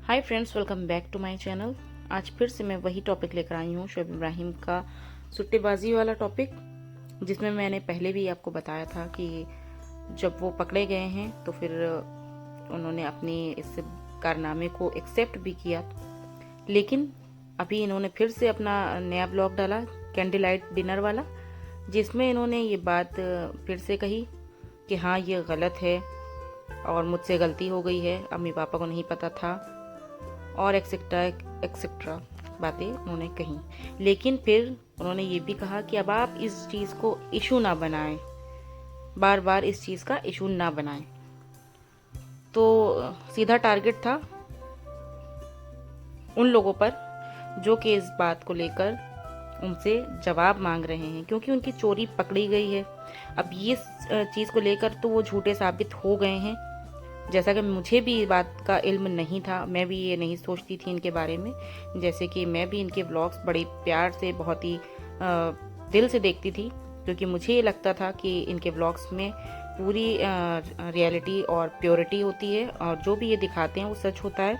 Hi friends, welcome back to my channel. आज फिर से मैं वही टॉपिक लेकर आई हूँ, शोएब इब्राहिम का सुट्टेबाजी वाला टॉपिक, जिसमें मैंने पहले भी आपको बताया था कि जब वो पकड़े गए हैं तो फिर उन्होंने अपने इस कारनामे को एक्सेप्ट भी किया। लेकिन अभी इन्होंने फिर से अपना नया ब्लॉग डाला, कैंडल लाइट डिनर वाला, जिसमें इन्होंने ये बात फिर से कही कि हाँ, ये गलत है और मुझसे गलती हो गई है, अम्मी पापा को नहीं पता था और एक्सेट्रा एक्सेट्रा बातें उन्होंने कही। लेकिन फिर उन्होंने ये भी कहा कि अब आप इस चीज़ को इशू ना बनाएं, बार बार इस चीज़ का इशू ना बनाएं। तो सीधा टारगेट था उन लोगों पर जो कि इस बात को लेकर उनसे जवाब मांग रहे हैं, क्योंकि उनकी चोरी पकड़ी गई है। अब ये चीज़ को लेकर तो वो झूठे साबित हो गए हैं। जैसा कि मुझे भी इस बात का इल्म नहीं था, मैं भी ये नहीं सोचती थी इनके बारे में। जैसे कि मैं भी इनके व्लॉग्स बड़े प्यार से, बहुत ही दिल से देखती थी, क्योंकि मुझे ये लगता था कि इनके व्लॉग्स में पूरी रियलिटी और प्योरिटी होती है और जो भी ये दिखाते हैं वो सच होता है।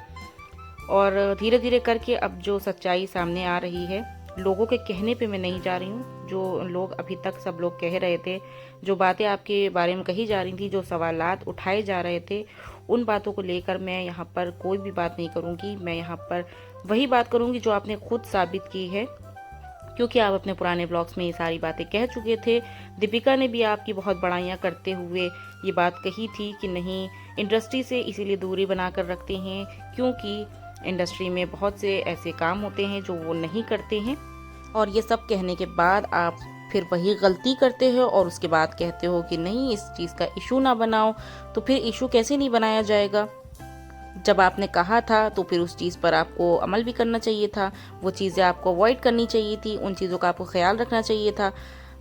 और धीरे धीरे करके अब जो सच्चाई सामने आ रही है, लोगों के कहने पे मैं नहीं जा रही हूँ, जो लोग अभी तक सब लोग कह रहे थे, जो बातें आपके बारे में कही जा रही थी, जो सवालात उठाए जा रहे थे, उन बातों को लेकर मैं यहाँ पर कोई भी बात नहीं करूँगी। मैं यहाँ पर वही बात करूँगी जो आपने खुद साबित की है, क्योंकि आप अपने पुराने ब्लॉग्स में ये सारी बातें कह चुके थे। दीपिका ने भी आपकी बहुत बड़ाइयाँ करते हुए ये बात कही थी कि नहीं, इंडस्ट्री से इसीलिए दूरी बना कर रखते हैं क्योंकि इंडस्ट्री में बहुत से ऐसे काम होते हैं जो वो नहीं करते हैं। और ये सब कहने के बाद आप फिर वही गलती करते हो और उसके बाद कहते हो कि नहीं, इस चीज़ का इशू ना बनाओ। तो फिर इशू कैसे नहीं बनाया जाएगा? जब आपने कहा था तो फिर उस चीज़ पर आपको अमल भी करना चाहिए था, वो चीज़ें आपको अवॉइड करनी चाहिए थी, उन चीज़ों का आपको ख्याल रखना चाहिए था।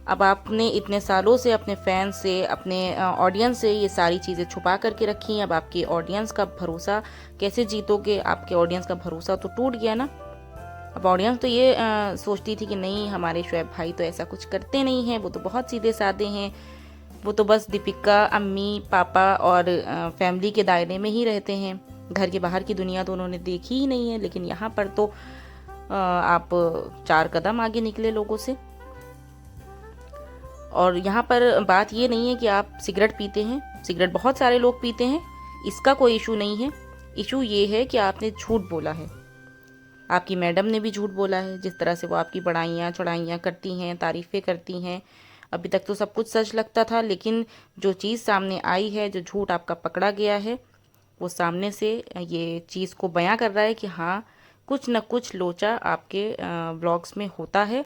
अब आपने इतने सालों से अपने फैंस से, अपने ऑडियंस से ये सारी चीज़ें छुपा करके रखी हैं। अब आपकी ऑडियंस का भरोसा कैसे जीतोगे? आपके ऑडियंस का भरोसा तो टूट गया ना। अब ऑडियंस तो ये सोचती थी कि नहीं, हमारे शोएब भाई तो ऐसा कुछ करते नहीं हैं, वो तो बहुत सीधे साधे हैं, वो तो बस दीपिका, अम्मी पापा और फैमिली के दायरे में ही रहते हैं, घर के बाहर की दुनिया तो उन्होंने देखी ही नहीं है। लेकिन यहाँ पर तो आप 4 कदम आगे निकले लोगों से। और यहाँ पर बात ये नहीं है कि आप सिगरेट पीते हैं, सिगरेट बहुत सारे लोग पीते हैं, इसका कोई इशू नहीं है। इशू ये है कि आपने झूठ बोला है। आपकी मैडम ने भी झूठ बोला है, जिस तरह से वो आपकी बड़ाइयाँ चढ़ाइयाँ करती हैं, तारीफ़ें करती हैं। अभी तक तो सब कुछ सच लगता था, लेकिन जो चीज़ सामने आई है, जो झूठ आपका पकड़ा गया है, वो सामने से ये चीज़ को बयां कर रहा है कि हाँ, कुछ न कुछ लोचा आपके ब्लॉग्स में होता है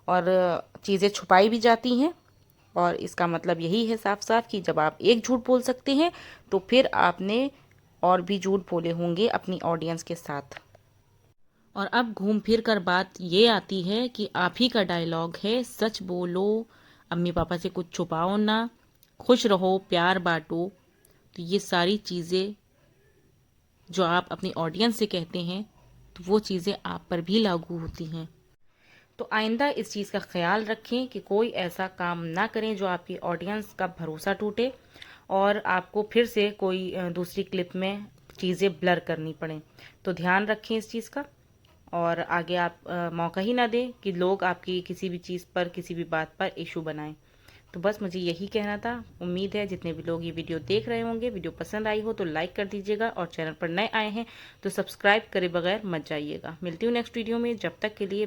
और चीज़ें छुपाई भी जाती हैं। और इसका मतलब यही है साफ साफ कि जब आप एक झूठ बोल सकते हैं तो फिर आपने और भी झूठ बोले होंगे अपनी ऑडियंस के साथ। और अब घूम फिर कर बात ये आती है कि आप ही का डायलॉग है, सच बोलो, अम्मी पापा से कुछ छुपाओ ना, खुश रहो, प्यार बांटो। तो ये सारी चीज़ें जो आप अपनी ऑडियंस से कहते हैं, तो वो चीज़ें आप पर भी लागू होती हैं। तो आइंदा इस चीज़ का ख्याल रखें कि कोई ऐसा काम ना करें जो आपकी ऑडियंस का भरोसा टूटे और आपको फिर से कोई दूसरी क्लिप में चीज़ें ब्लर करनी पड़े। तो ध्यान रखें इस चीज़ का और आगे आप मौका ही ना दें कि लोग आपकी किसी भी चीज़ पर, किसी भी बात पर इशू बनाएं। तो बस मुझे यही कहना था। उम्मीद है जितने भी लोग ये वीडियो देख रहे होंगे, वीडियो पसंद आई हो तो लाइक कर दीजिएगा और चैनल पर नए आए हैं तो सब्सक्राइब करे बगैर मत जाइएगा। मिलती हूँ नेक्स्ट वीडियो में, जब तक के लिए